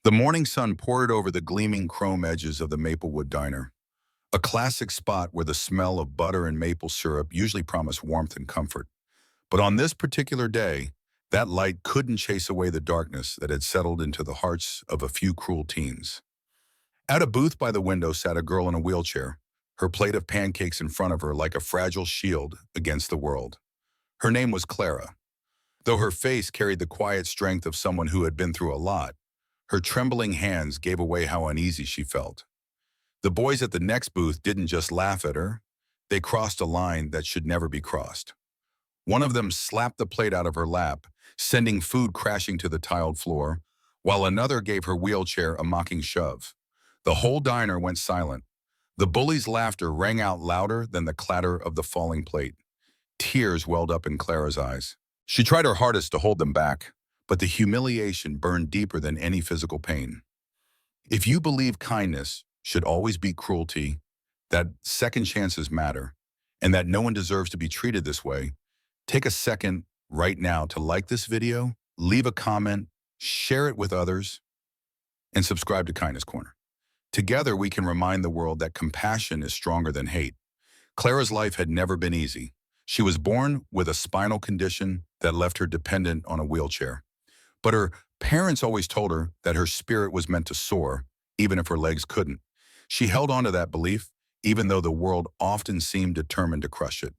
The morning sun poured over the gleaming chrome edges of the Maplewood Diner, a classic spot where the smell of butter and maple syrup usually promised warmth and comfort. But on this particular day, that light couldn't chase away the darkness that had settled into the hearts of a few cruel teens. At a booth by the window sat a girl in a wheelchair, her plate of pancakes in front of her like a fragile shield against the world. Her name was Clara. Though her face carried the quiet strength of someone who had been through a lot, her trembling hands gave away how uneasy she felt. The boys at the next booth didn't just laugh at her, they crossed a line that should never be crossed. One of them slapped the plate out of her lap, sending food crashing to the tiled floor, while another gave her wheelchair a mocking shove. The whole diner went silent. The bullies' laughter rang out louder than the clatter of the falling plate. Tears welled up in Clara's eyes. She tried her hardest to hold them back, but the humiliation burned deeper than any physical pain. If you believe kindness should always beat cruelty, that second chances matter, and that no one deserves to be treated this way, take a second right now to like this video, leave a comment, share it with others, and subscribe to Kindness Corner. Together, we can remind the world that compassion is stronger than hate. Clara's life had never been easy. She was born with a spinal condition that left her dependent on a wheelchair. But her parents always told her that her spirit was meant to soar, even if her legs couldn't. She held on to that belief, even though the world often seemed determined to crush it.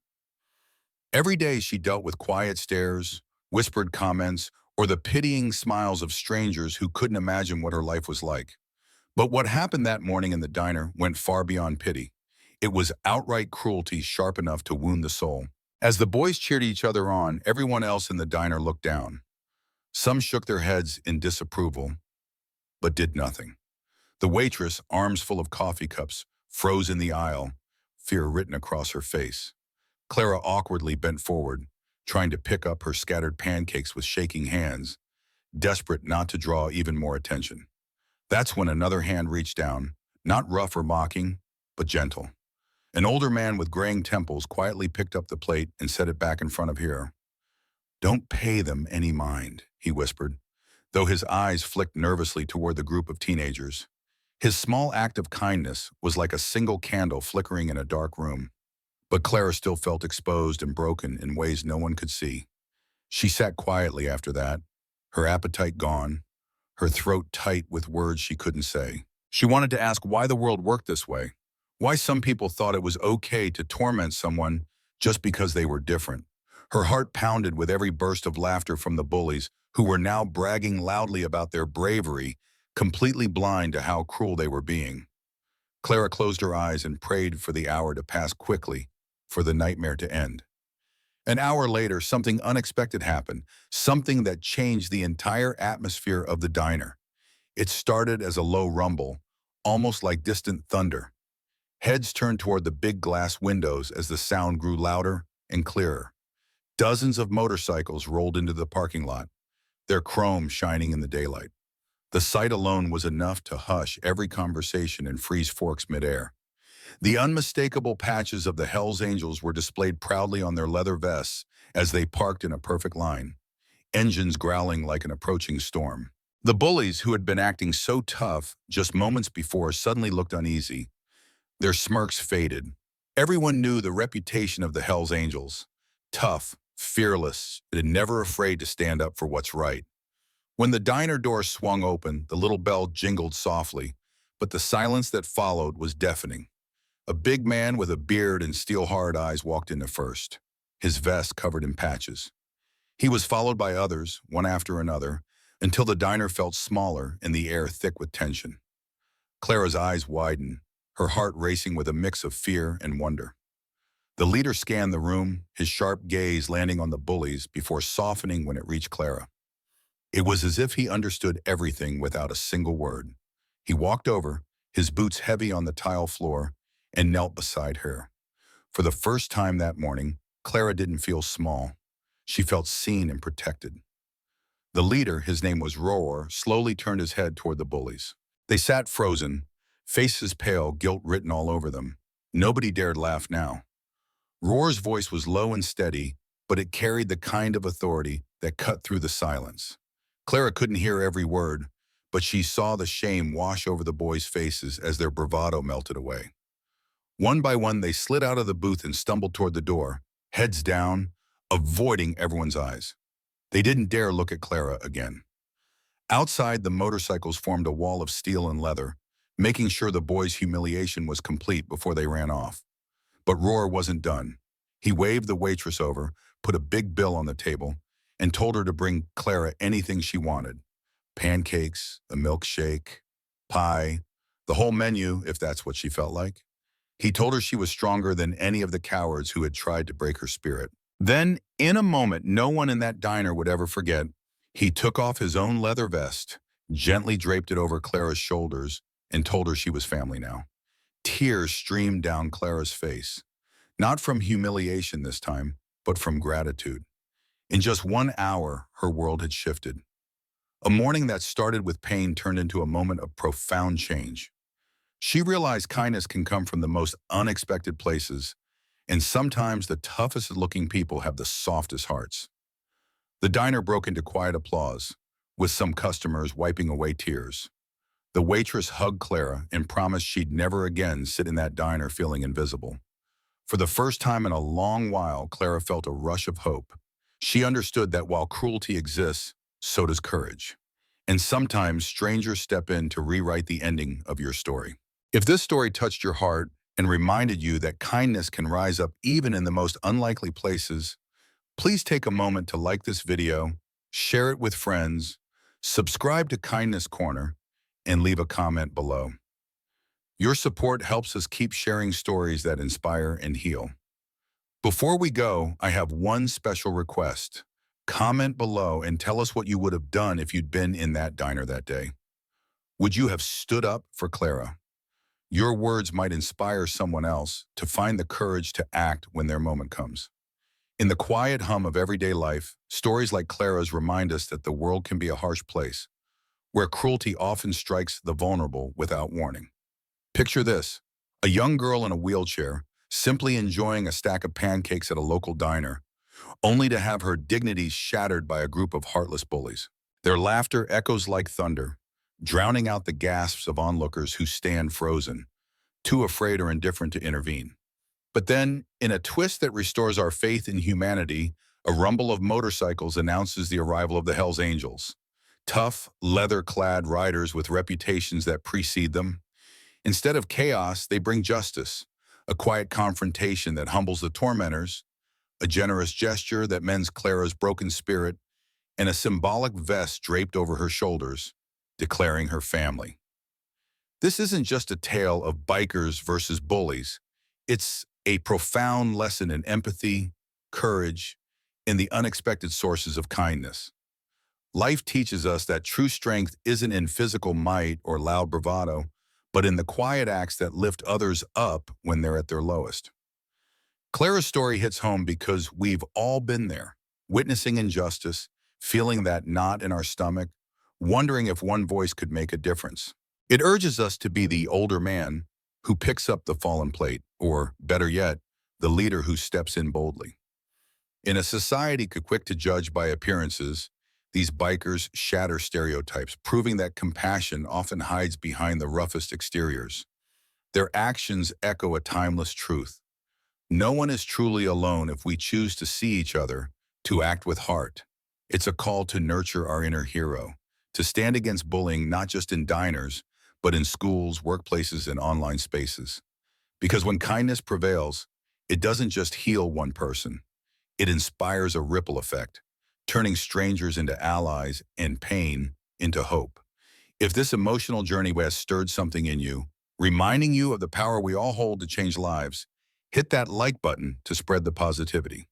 Every day she dealt with quiet stares, whispered comments, or the pitying smiles of strangers who couldn't imagine what her life was like. But what happened that morning in the diner went far beyond pity. It was outright cruelty sharp enough to wound the soul. As the boys cheered each other on, everyone else in the diner looked down. Some shook their heads in disapproval, but did nothing. The waitress, arms full of coffee cups, froze in the aisle, fear written across her face. Clara awkwardly bent forward, trying to pick up her scattered pancakes with shaking hands, desperate not to draw even more attention. That's when another hand reached down, not rough or mocking, but gentle. An older man with graying temples quietly picked up the plate and set it back in front of her. "Don't pay them any mind," he whispered, though his eyes flicked nervously toward the group of teenagers. His small act of kindness was like a single candle flickering in a dark room. But Clara still felt exposed and broken in ways no one could see. She sat quietly after that, her appetite gone, her throat tight with words she couldn't say. She wanted to ask why the world worked this way, why some people thought it was okay to torment someone just because they were different. Her heart pounded with every burst of laughter from the bullies, who were now bragging loudly about their bravery, completely blind to how cruel they were being. Clara closed her eyes and prayed for the hour to pass quickly, for the nightmare to end. An hour later, something unexpected happened, something that changed the entire atmosphere of the diner. It started as a low rumble, almost like distant thunder. Heads turned toward the big glass windows as the sound grew louder and clearer. Dozens of motorcycles rolled into the parking lot, their chrome shining in the daylight. The sight alone was enough to hush every conversation and freeze forks midair. The unmistakable patches of the Hells Angels were displayed proudly on their leather vests as they parked in a perfect line, engines growling like an approaching storm. The bullies, who had been acting so tough just moments before, suddenly looked uneasy. Their smirks faded. Everyone knew the reputation of the Hells Angels: tough, fearless, and never afraid to stand up for what's right. When the diner door swung open, the little bell jingled softly, but the silence that followed was deafening. A big man with a beard and steel-hard eyes walked in first, his vest covered in patches. He was followed by others, one after another, until the diner felt smaller and the air thick with tension. Clara's eyes widened, her heart racing with a mix of fear and wonder. The leader scanned the room, his sharp gaze landing on the bullies before softening when it reached Clara. It was as if he understood everything without a single word. He walked over, his boots heavy on the tile floor, and knelt beside her. For the first time that morning, Clara didn't feel small. She felt seen and protected. The leader, his name was Roar, slowly turned his head toward the bullies. They sat frozen, faces pale, guilt written all over them. Nobody dared laugh now. Roar's voice was low and steady, but it carried the kind of authority that cut through the silence. Clara couldn't hear every word, but she saw the shame wash over the boys' faces as their bravado melted away. One by one, they slid out of the booth and stumbled toward the door, heads down, avoiding everyone's eyes. They didn't dare look at Clara again. Outside, the motorcycles formed a wall of steel and leather, making sure the boys' humiliation was complete before they ran off. But Roar wasn't done. He waved the waitress over, put a big bill on the table, and told her to bring Clara anything she wanted. Pancakes, a milkshake, pie, the whole menu if that's what she felt like. He told her she was stronger than any of the cowards who had tried to break her spirit. Then, in a moment no one in that diner would ever forget, he took off his own leather vest, gently draped it over Clara's shoulders, and told her she was family now. Tears streamed down Clara's face, not from humiliation this time, but from gratitude. In just 1 hour, her world had shifted. A morning that started with pain turned into a moment of profound change. She realized kindness can come from the most unexpected places, and sometimes the toughest-looking people have the softest hearts. The diner broke into quiet applause, with some customers wiping away tears. The waitress hugged Clara and promised she'd never again sit in that diner feeling invisible. For the first time in a long while, Clara felt a rush of hope. She understood that while cruelty exists, so does courage. And sometimes strangers step in to rewrite the ending of your story. If this story touched your heart and reminded you that kindness can rise up even in the most unlikely places, please take a moment to like this video, share it with friends, subscribe to Kindness Corner, and leave a comment below. Your support helps us keep sharing stories that inspire and heal. Before we go, I have one special request. Comment below and tell us what you would have done if you'd been in that diner that day. Would you have stood up for Clara? Your words might inspire someone else to find the courage to act when their moment comes. In the quiet hum of everyday life, stories like Clara's remind us that the world can be a harsh place, where cruelty often strikes the vulnerable without warning. Picture this: a young girl in a wheelchair, simply enjoying a stack of pancakes at a local diner, only to have her dignity shattered by a group of heartless bullies. Their laughter echoes like thunder, drowning out the gasps of onlookers who stand frozen, too afraid or indifferent to intervene. But then, in a twist that restores our faith in humanity, a rumble of motorcycles announces the arrival of the Hells Angels. Tough, leather-clad riders with reputations that precede them. Instead of chaos, they bring justice, a quiet confrontation that humbles the tormentors, a generous gesture that mends Clara's broken spirit, and a symbolic vest draped over her shoulders, declaring her family. This isn't just a tale of bikers versus bullies. It's a profound lesson in empathy, courage, and the unexpected sources of kindness. Life teaches us that true strength isn't in physical might or loud bravado, but in the quiet acts that lift others up when they're at their lowest. Clara's story hits home because we've all been there, witnessing injustice, feeling that knot in our stomach, wondering if one voice could make a difference. It urges us to be the older man who picks up the fallen plate, or, better yet, the leader who steps in boldly. In a society quick to judge by appearances, these bikers shatter stereotypes, proving that compassion often hides behind the roughest exteriors. Their actions echo a timeless truth. No one is truly alone if we choose to see each other, to act with heart. It's a call to nurture our inner hero, to stand against bullying not just in diners, but in schools, workplaces, and online spaces. Because when kindness prevails, it doesn't just heal one person. It inspires a ripple effect, turning strangers into allies and pain into hope. If this emotional journey has stirred something in you, reminding you of the power we all hold to change lives, hit that like button to spread the positivity.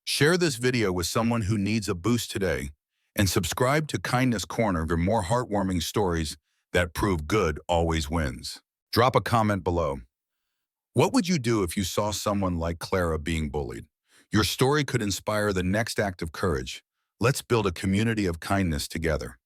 Share this video with someone who needs a boost today, and subscribe to Kindness Corner for more heartwarming stories that prove good always wins. Drop a comment below. What would you do if you saw someone like Clara being bullied? Your story could inspire the next act of courage. Let's build a community of kindness together.